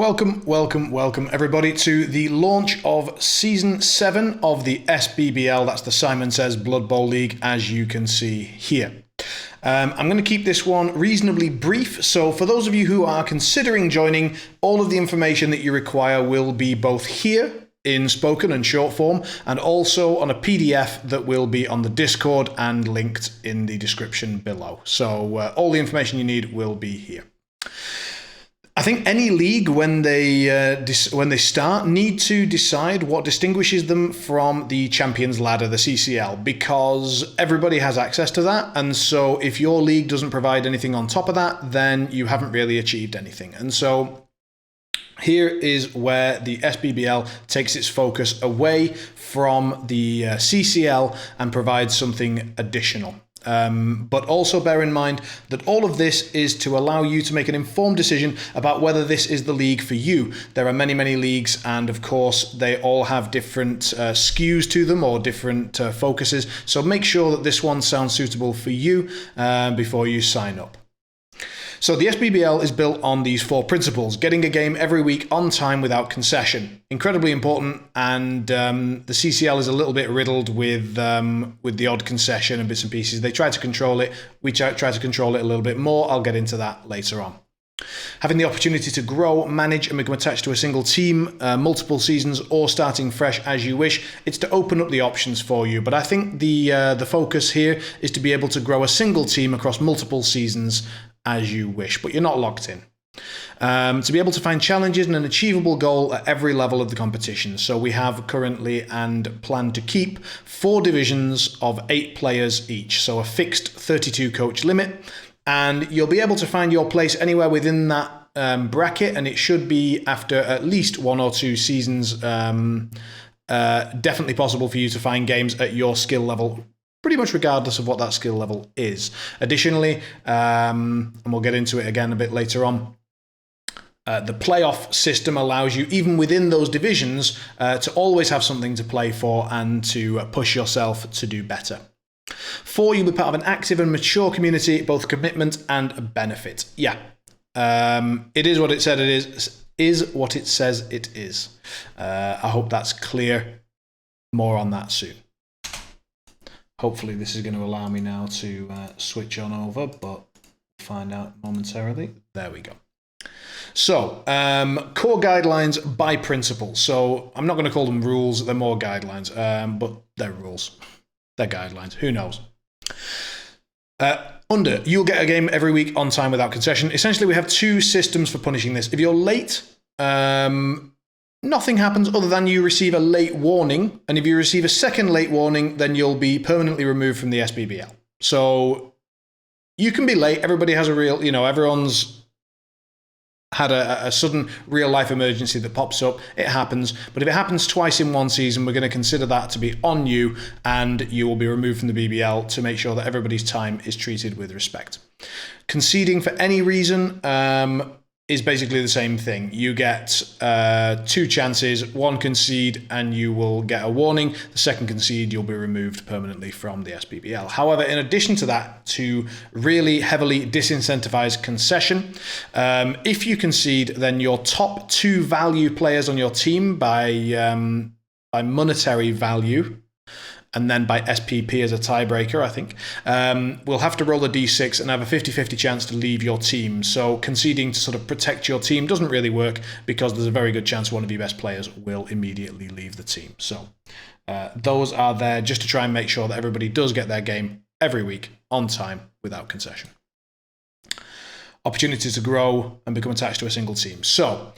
Welcome everybody to the launch of Season 7 of the SBBL, that's the Simon Says Blood Bowl League, as you can see here. I'm going to keep this one reasonably brief, so for those of you who are considering joining, all of the information that you require will be both here in spoken and short form, and also on a PDF that will be on the Discord and linked in the description below. So all the information you need will be here. I think any league, when they start, need to decide what distinguishes them from the Champions Ladder, the CCL, because everybody has access to that. And so if your league doesn't provide anything on top of that, then you haven't really achieved anything. And so here is where the SBBL takes its focus away from the CCL and provides something additional. But also bear in mind that all of this is to allow you to make an informed decision about whether this is the league for you. There are many leagues, and of course they all have different skews to them or different focuses, so make sure that this one sounds suitable for you before you sign up. So the SBBL is built on these 4 principles: getting a game every week on time without concession. Incredibly important, and the CCL is a little bit riddled with the odd concession and bits and pieces. They try to control it. We try to control it a little bit more. I'll get into that later on. Having the opportunity to grow, manage, and become attached to a single team, multiple seasons, or starting fresh as you wish, it's to open up the options for you. But I think the focus here is to be able to grow a single team across multiple seasons as you wish, but you're not locked in. To be able to find challenges and an achievable goal at every level of the competition. So we have currently and plan to keep 4 divisions of 8 players each, so a fixed 32 coach limit, and you'll be able to find your place anywhere within that bracket, and it should be after at least 1 or 2 seasons. Definitely possible for you to find games at your skill level, pretty much regardless of what that skill level is. Additionally, and we'll get into it again a bit later on, the playoff system allows you, even within those divisions, to always have something to play for and to push yourself to do better. 4, you'll be part of an active and mature community, both commitment and benefit. Yeah, it is what it said it is what it says it is. I hope that's clear. More on that soon. Hopefully this is going to allow me now to switch on over, but we'll find out momentarily. There we go. So, core guidelines by principle. So I'm not going to call them rules, they're more guidelines, but they're rules. They're guidelines, who knows. You'll get a game every week on time without concession. Essentially, we have 2 systems for punishing this. If you're late, nothing happens other than you receive a late warning, and if you receive a second late warning, then you'll be permanently removed from the SBBL. So you can be late. Everybody has a real, everyone's had a sudden real life emergency that pops up. It happens, but if it happens twice in one season, we're going to consider that to be on you, and you will be removed from the BBL to make sure that everybody's time is treated with respect. Conceding for any reason is basically the same thing. You get 2 chances, 1 concede and you will get a warning. The second concede, you'll be removed permanently from the SBBL. However, in addition to that, to really heavily disincentivize concession, if you concede, then your top 2 value players on your team by monetary value, and then by SPP as a tiebreaker, I think, we'll have to roll a d6 and have a 50-50 chance to leave your team. So conceding to sort of protect your team doesn't really work, because there's a very good chance one of your best players will immediately leave the team. So those are there just to try and make sure that everybody does get their game every week on time without concession. Opportunity to grow and become attached to a single team. So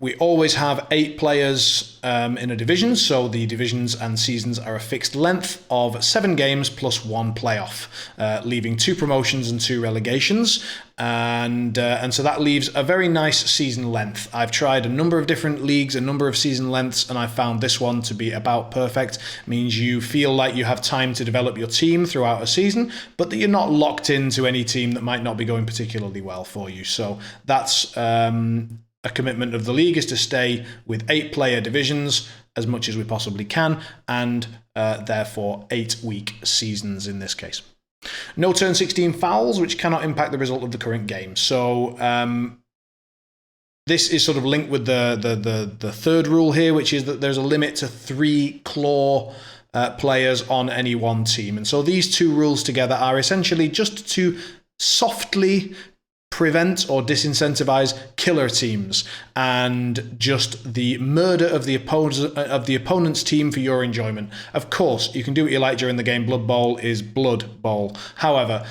we always have 8 players in a division, so the divisions and seasons are a fixed length of 7 games plus 1 playoff, leaving 2 promotions and 2 relegations, and so that leaves a very nice season length. I've tried a number of different leagues, a number of season lengths, and I found this one to be about perfect. It means you feel like you have time to develop your team throughout a season, but that you're not locked into any team that might not be going particularly well for you. So that's a commitment of the league, is to stay with 8-player divisions as much as we possibly can, and therefore 8-week seasons in this case. No turn 16 fouls, which cannot impact the result of the current game. So this is sort of linked with the third rule here, which is that there's a limit to 3 claw players on any one team. And so these two rules together are essentially just to softly prevent or disincentivize killer teams and just the murder of the opponent's team for your enjoyment. Of course, you can do what you like during the game. Blood Bowl is Blood Bowl. However,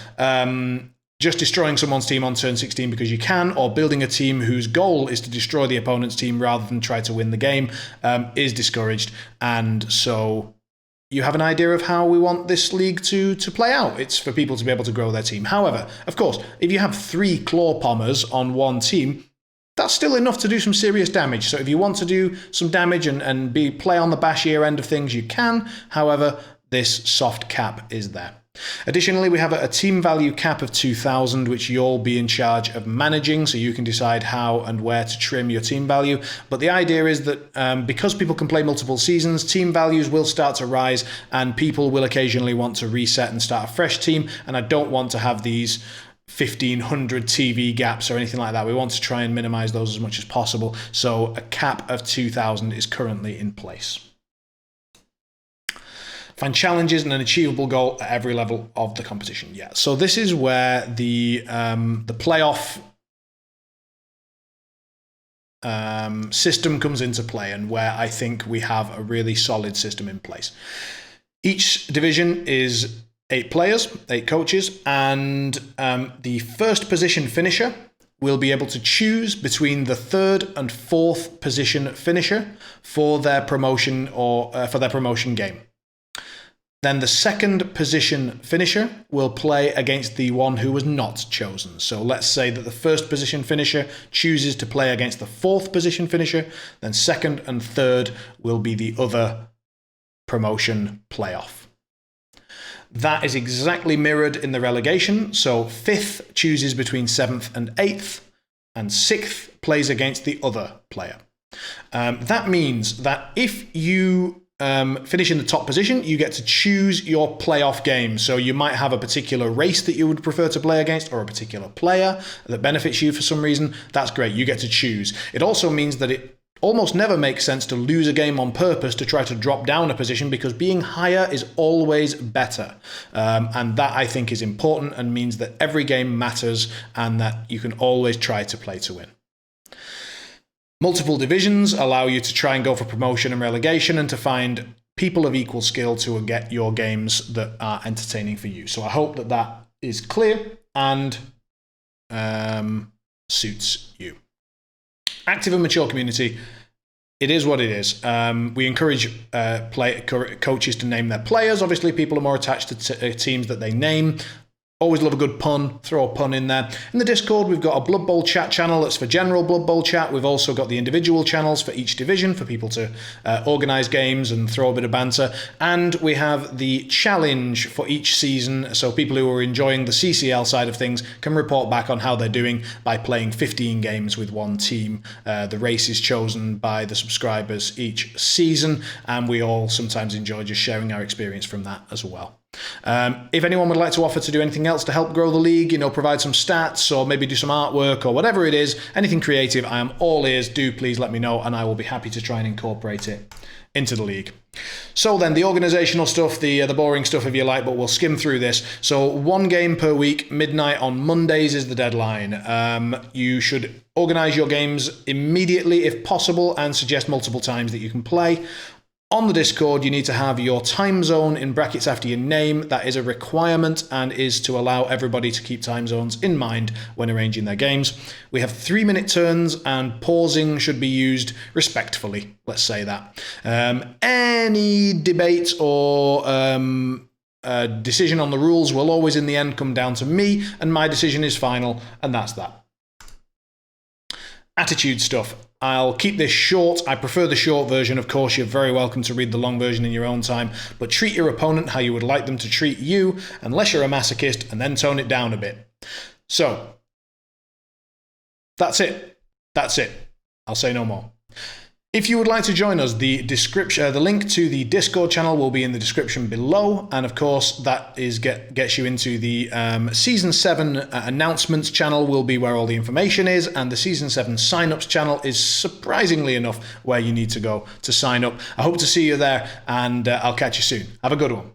just destroying someone's team on turn 16 because you can, or building a team whose goal is to destroy the opponent's team rather than try to win the game, is discouraged. And so you have an idea of how we want this league to play out. It's for people to be able to grow their team. However, of course, if you have 3 claw pommers on one team, that's still enough to do some serious damage. So if you want to do some damage and play on the bashier end of things, you can. However, this soft cap is there. Additionally, we have a team value cap of 2,000, which you'll be in charge of managing, so you can decide how and where to trim your team value. But the idea is that because people can play multiple seasons, team values will start to rise, and people will occasionally want to reset and start a fresh team, and I don't want to have these 1,500 TV gaps or anything like that. We want to try and minimize those as much as possible, so a cap of 2,000 is currently in place. Find challenges and an achievable goal at every level of the competition. Yeah, so this is where the playoff system comes into play, and where I think we have a really solid system in place. Each division is 8 players, 8 coaches, and the first position finisher will be able to choose between the 3rd and 4th position finisher for their promotion or for their promotion game. Then the 2nd position finisher will play against the one who was not chosen. So let's say that the 1st position finisher chooses to play against the 4th position finisher, then 2nd and 3rd will be the other promotion playoff. That is exactly mirrored in the relegation. So 5th chooses between 7th and 8th, and 6th plays against the other player. That means that if you finish in the top position, you get to choose your playoff game. So you might have a particular race that you would prefer to play against, or a particular player that benefits you for some reason. That's great. You get to choose. It also means that it almost never makes sense to lose a game on purpose to try to drop down a position, because being higher is always better. And that, I think, is important and means that every game matters and that you can always try to play to win. Multiple divisions allow you to try and go for promotion and relegation, and to find people of equal skill to get your games that are entertaining for you. So I hope that that is clear and suits you. Active and mature community. It is what it is. We encourage coaches to name their players. Obviously, people are more attached to teams that they name. Always love a good pun, throw a pun in there. In the Discord, we've got a Blood Bowl chat channel that's for general Blood Bowl chat. We've also got the individual channels for each division for people to organise games and throw a bit of banter. And we have the challenge for each season, so people who are enjoying the CCL side of things can report back on how they're doing by playing 15 games with one team. The race is chosen by the subscribers each season, and we all sometimes enjoy just sharing our experience from that as well. If anyone would like to offer to do anything else to help grow the league, provide some stats or maybe do some artwork or whatever it is, anything creative, I am all ears. Do please let me know, and I will be happy to try and incorporate it into the league. So then, the organisational stuff, the boring stuff if you like, but we'll skim through this. So 1 game per week, midnight on Mondays is the deadline. You should organise your games immediately if possible, and suggest multiple times that you can play. On the Discord, you need to have your time zone in brackets after your name. That is a requirement and is to allow everybody to keep time zones in mind when arranging their games. We have 3-minute turns, and pausing should be used respectfully. Let's say that. Any debate or decision on the rules will always in the end come down to me, and my decision is final, and that's that. Attitude stuff. I'll keep this short. I prefer the short version. Of course, you're very welcome to read the long version in your own time, but treat your opponent how you would like them to treat you, unless you're a masochist, and then tone it down a bit. So, that's it. That's it. I'll say no more. If you would like to join us, the link to the Discord channel will be in the description below, and of course that gets you into the Season 7 announcements channel will be where all the information is, and the Season 7 sign-ups channel is surprisingly enough where you need to go to sign up. I hope to see you there, and I'll catch you soon. Have a good one.